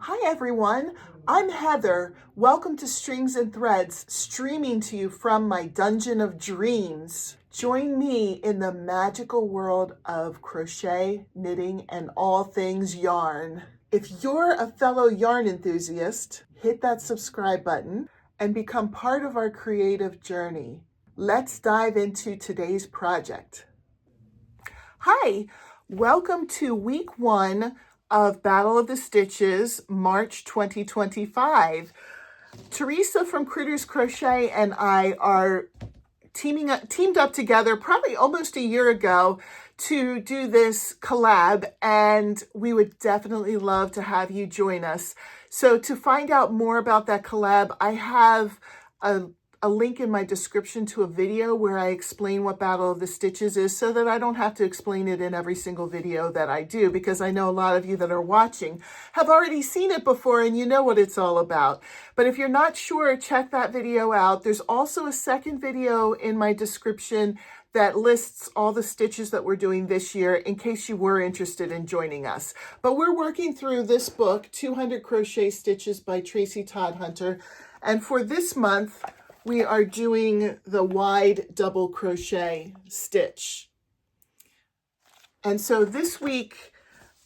Hi everyone, I'm Heather. Welcome to Strings and Threads, streaming to you from my dungeon of dreams. Join me in the magical world of crochet, knitting, and all things yarn. If you're a fellow yarn enthusiast, hit that subscribe button and become part of our creative journey. Let's dive into today's project. Hi, welcome to week 1 of Battle of the Stitches, March 2025. Teresa from Critters Crochet and I are teamed up together probably almost a year ago to do this collab, and we would definitely love to have you join us. So to find out more about that collab, I have a link in my description to a video where I explain what Battle of the Stitches is so that I don't have to explain it in every single video that I do, because I know a lot of you that are watching have already seen it before and you know what it's all about. But if you're not sure, check that video out. There's also a second video in my description that lists all the stitches that we're doing this year in case you were interested in joining us. But we're working through this book, 200 Crochet Stitches by Tracy Todd Hunter. And for this month, we are doing the wide double crochet stitch. And so this week,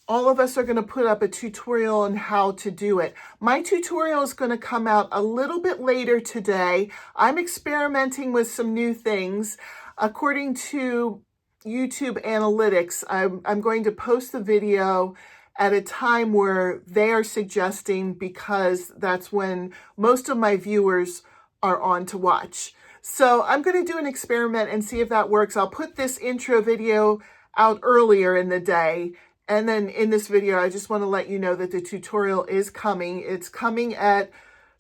all of us are going to put up a tutorial on how to do it. My tutorial is going to come out a little bit later today. I'm experimenting with some new things. According to YouTube analytics, I'm going to post the video at a time where they are suggesting, because that's when most of my viewers are on to watch. So I'm going to do an experiment and see if that works. I'll put this intro video out earlier in the day. And then in this video, I just want to let you know that the tutorial is coming. It's coming at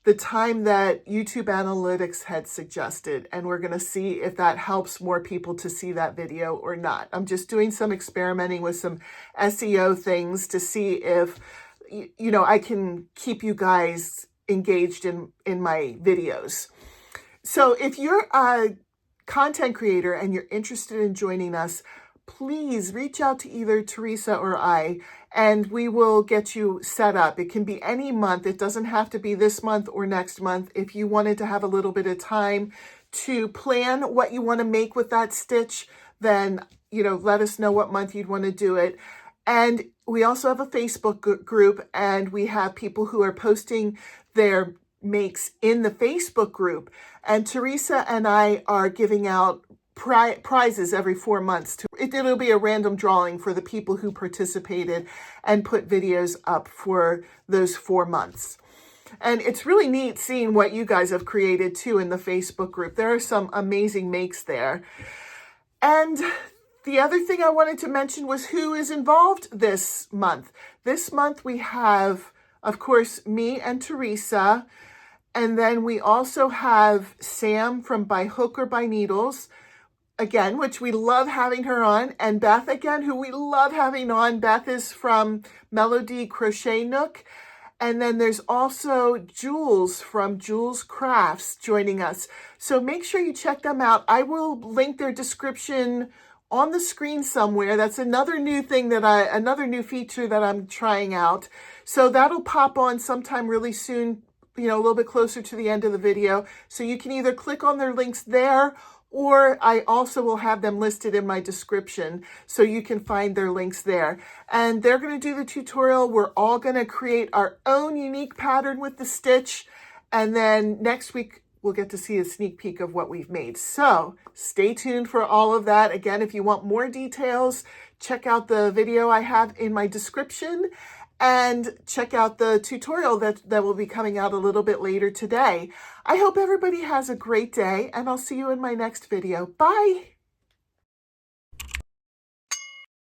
the time that YouTube analytics had suggested. And we're going to see if that helps more people to see that video or not. I'm just doing some experimenting with some SEO things to see if, I can keep you guys engaged in my videos. So if you're a content creator and you're interested in joining us, please reach out to either Teresa or I, and we will get you set up. It can be any month. It doesn't have to be this month or next month. If you wanted to have a little bit of time to plan what you want to make with that stitch, then, let us know what month you'd want to do it. And we also have a Facebook group, and we have people who are posting their makes in the Facebook group. And Teresa and I are giving out prizes every 4 months. It'll be a random drawing for the people who participated and put videos up for those 4 months. And it's really neat seeing what you guys have created too in the Facebook group. There are some amazing makes there. And the other thing I wanted to mention was who is involved this month. This month we have, of course, me and Teresa. And then we also have Sam from By Hook or By Needles, again, which we love having her on. And Beth, again, who we love having on. Beth is from Melody Crochet Nook. And then there's also Jules from Jules Crafts joining us. So make sure you check them out. I will link their description on the screen somewhere. That's another new thing another new feature that I'm trying out. So that'll pop on sometime really soon, a little bit closer to the end of the video. So you can either click on their links there, or I also will have them listed in my description so you can find their links there. And they're going to do the tutorial. We're all going to create our own unique pattern with the stitch. And then next week, we'll get to see a sneak peek of what we've made. So stay tuned for all of that. Again, if you want more details, check out the video I have in my description and check out the tutorial that will be coming out a little bit later today. I hope everybody has a great day, and I'll see you in my next video. Bye.